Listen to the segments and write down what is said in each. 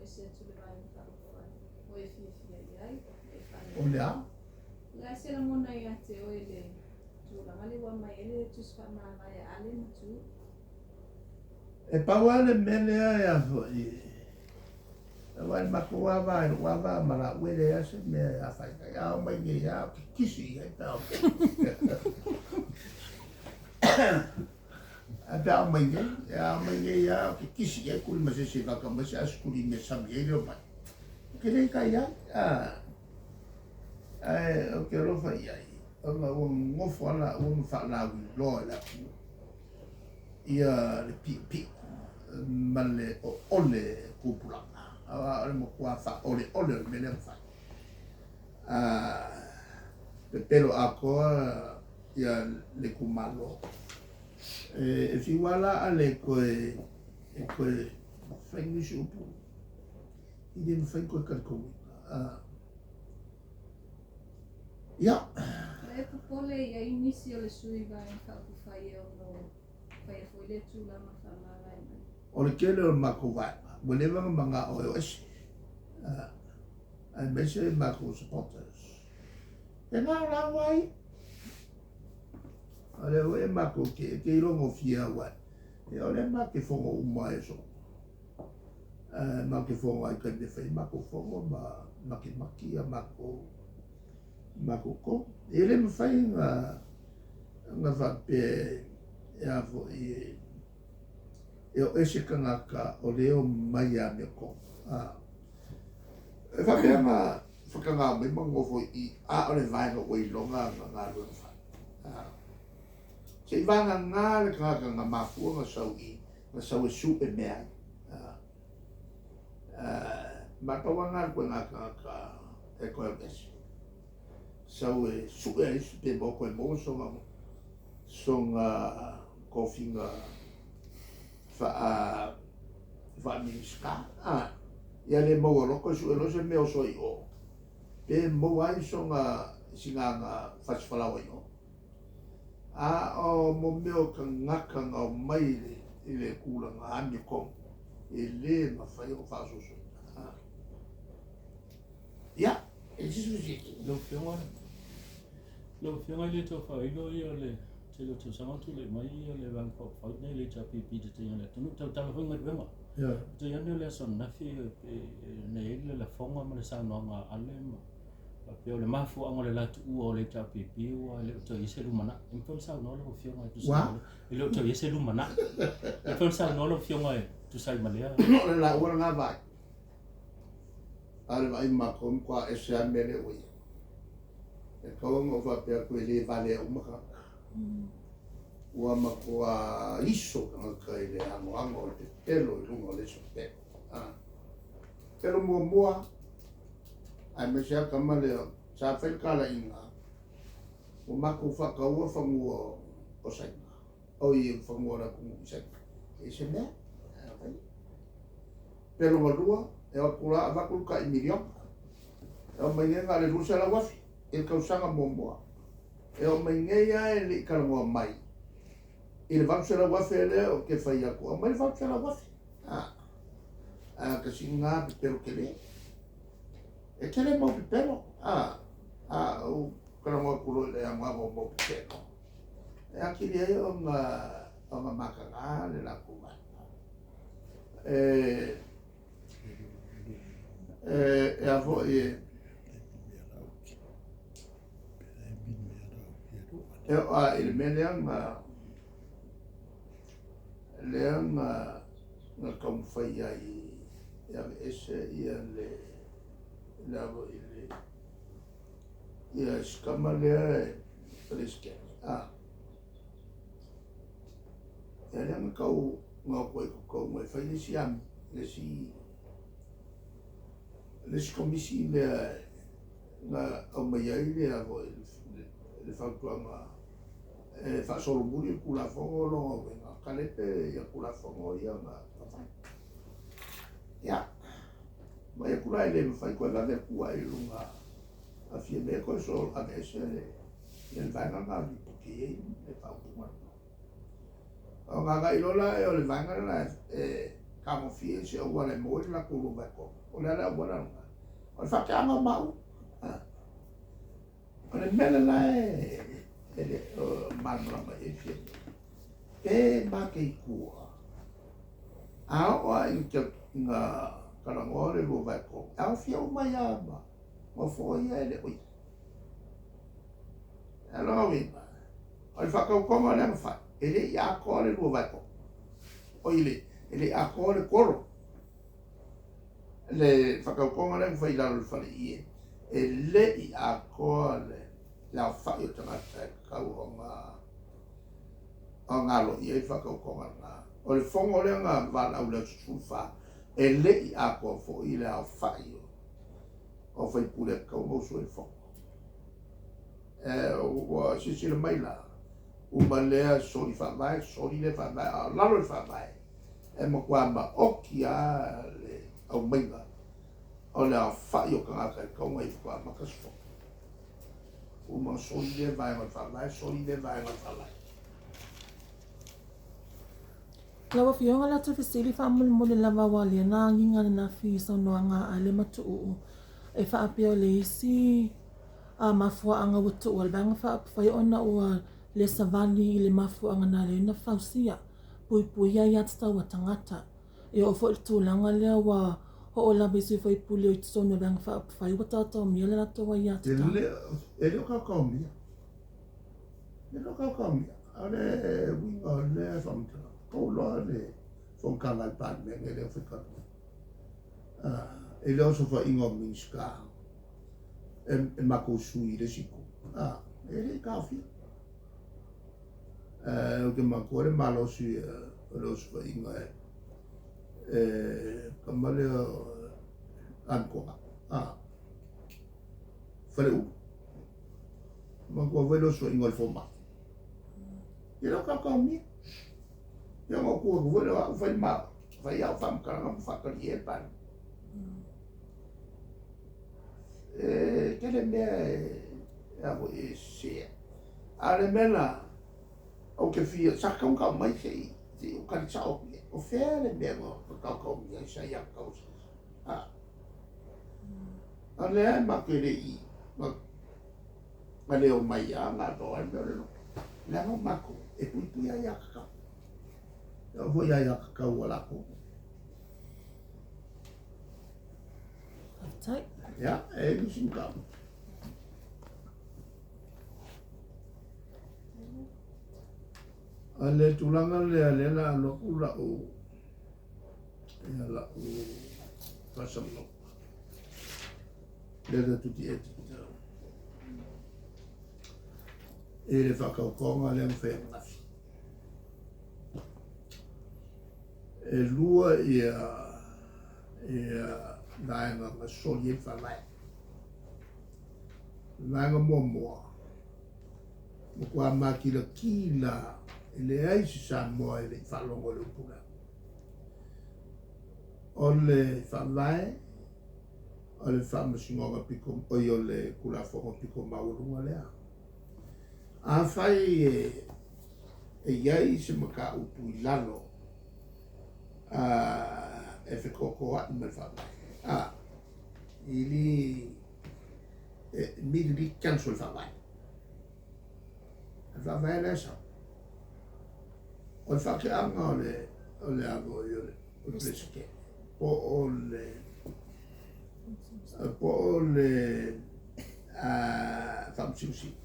ese tu le vai fa o e fia ai o le a la se la mona ia te o ele tu la male wa mai ele tu sfa ma mai ale na tu e paua le mele a fo i wai makua wa mala wele a se me a fai a o mai nge a kisi ai tau a tau mai nge a kisi ai kuli ma se vaka ma se askuli me sami e leo mai ke le kai ai o ke lo fai ai o ngofo ala o fa la wi lo la ia le pi male o ole kupula ale mo kua fa ole me le fa pe pelo ako ia le kumalo e fi wala ale ko fa ni shupu i dem fa ko ka ko ya e popole ia inisi o le sui vai fa ku fai o no fai foi le tu la ma fa la vai mai o le kele o mako vai whenever manga o es and measure mako supporters e na la vai ale o e mako ke rongo fia wa e o le mako fongo uma e so mako fongo ai ka de fai mako fongo ma maki a mako ko ele me fai nga va pe e avo e o ese kangaka o leo mai a me ko e fa pe ma whakanga mai mangofo i a o le vaina o i longa ngā rua fa se i vanga ngā le kangaka ngā mafua ngā sau e su e mea ma tawa ngā koe ngā kangaka e koe o ese sau e su e isu pe mo koe mo songa kofinga fa minska ia le mo loko su lo se me o so io pe mo ai songa singa fala o io o mo meo ka ngaka nga mai le kula nga ani ko ele ma fai o fa so ia e si lo fiona le to fa ilo io le te lo tu sama tu le mai le van ko fa nei le chapi pi te le tu ta ta ho ngai venga ya te ya le son na fi nei le la fonga ma le sa no nga ale ma pa pe le mafu anga le la tu o le chapi pi o le to ise lu mana in ton sa no lo fiona tu sa le to ise lu mana in ton sa no lo fiona tu sa ma le no le la ora nga vai ale vai ma kom qua ese amele oi e ko mo fa pe ko le vale o ma ua makua iso ka i le ango o te pelo i lungo le so pelo. Pelo mua ai me sea ka male sa whaikala inga o maku whakaua whangua o sainga o i whangua na kungu i sainga e se mea pelo malua e o kura a wakuluka i miriam e o maingenga le rusa la wafi e kausanga mua e o maingeia e li karangoa mai i le voucher wafe le o ke fai aku o mai voucher wafe ka singa pero ke le e ke le mo pero o karangoa kulo le ama mo pero e aki le o nga makanga le la kuma e avo e il meleanga leanga na kom fai ai ya ese ia le lavo ile ia skamale preske ya leanga kau ngau ko mai fai ni siam le si komisi le na o mai ai le avo le fautuanga e fa solo muri kula fongo lo venga kalete ya kula fongo ya na ya mai kula ile fa ko la de kua i lunga a fie me ko so a ese el vanga na di porque e fa un o nga ga ilola e o le vanga na kamo fie se o wale mo la kulu ba ko o la la wala o fa ka ma mau o le mele la ele mamra ma e fie e ma ke ku a o ai ke nga kala ngore lo ba ko a fie o mai ama mo fo ia ele oi ala wi o fa ka ko ma le fa ele ya ko le lo ba ko o ele a ko le koro le fa ka ko ma le fa ila lo fa ie ele I a ko le la fa yo tanga ka o nga lo ie fa ka ko nga o le fongo le nga va la ula sufa ele I a ko fo ile a fa yo o fa pule ka o so le fongo o si le mai la o balea so I fa vai so le fa vai la lo fa vai e mo kwa ma o ki a le au mai la o le a fa yo ka ka o mai kwa ma ka so o ma so le vai ma fa vai so le vai ma fa vai Lawa fionga la tu fisili fa mo le lava wale na nginga na fi so no nga ale matu e fa apio le si a mafua anga wutu wal bang fa fa ona o le savali le mafua anga na le na fausia pui ya tsta wa tangata e o fo tu langa le wa ho o la bisi fa puli o so no bang fa wata to mi la to wa ya tsta ele ka komia ale winga le famta ko lo le fon kanga pan me le fa ka ele o so fa ingo minska e mako sui le siku ele ka fi o ke mako le malo sui lo so fa ingo kamale anko fale u mako velo so ingo le forma ele ka mi yo mo ko velo fa ma fa ya fam ka fa ka ye pan quelle mea o e se ale mena o ke fia sa ka mai sei o ka sa o fere mea o ka mi sa ya ka o ale ma ke le I ma le o mai ya na do e me lo la no ma ko e pu ya ka o vo ya ka wala ko tight. Ja, even zien kan. Ale tulanga le la no ula o. Ya la o. Pasam no. Le tutti e le fa ka ko le fe. E lua Nanga ma soli fa mai. Nanga mo kwa makila kila ele ai si sa mo ele fa longo le pula. Ole fa mai. Ole fa ma singa piko o yo le kula fo piko ma ulunga le. A fai e yai se maka upu lalo. E fe koko a me fa mai. Ili mi kan sul fa vai. Fa vai la sa. O fa che anga le ago io le pesche. Po le fam sushi.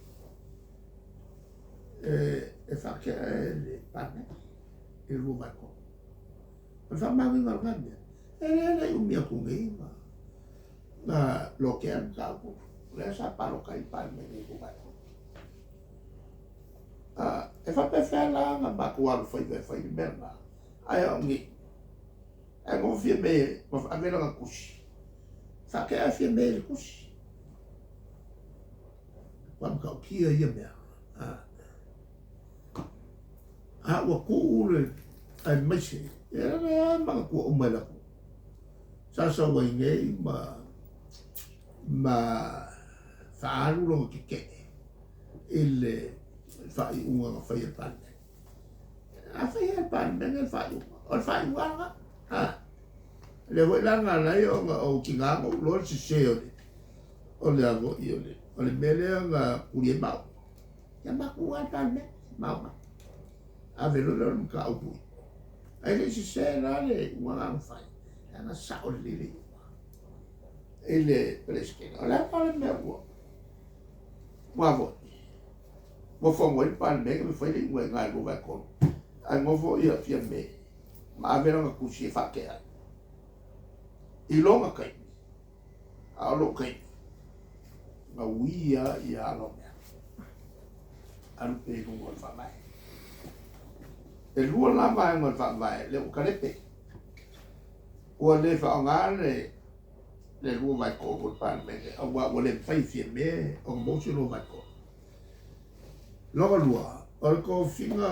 E fa che le panne il rubaco. Fa ma mi guarda. Ele o mia kunga na local kaku le sa palo kai pan me ni ko ba e fa pe fa la na ba ko al foi berna ai ngi e mo fi me mo fa vela ka kushi fa ke a fi me le kushi pam ka ki ia me wa ku le ai mai se era ma ko o mala sa wai nei ma faalu lo ke ele fai unga fai panne a fai panne nel fai o fai wala le voi langa lai o kinga o lo si se o le ago i o le mele nga kulie mau ya ma kuwa tane mau a velo le ka upu ai le si se la le wanga fai ana sa o le ele preske la pa me wo mo fo mo pa me que me foi le ngwe nga go va ko ai mo fo ia fia me ma velo nga kusi fa ke i longa kai a lo kai ma wia ia lo me an pe ko mo fa mai e lua la mai mo fa mai le o kalepe o le fa nga le lua mai ko ko pa me o wa le fai fie me o mo se lo mai ko lo lua o ko finga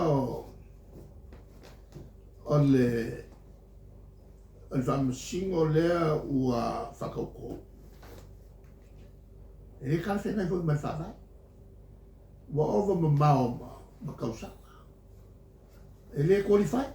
o le al singo lea ua whakauko. E ka whenai hui mai whawai. Wa ova ma mao ma kausaka. E le qualify.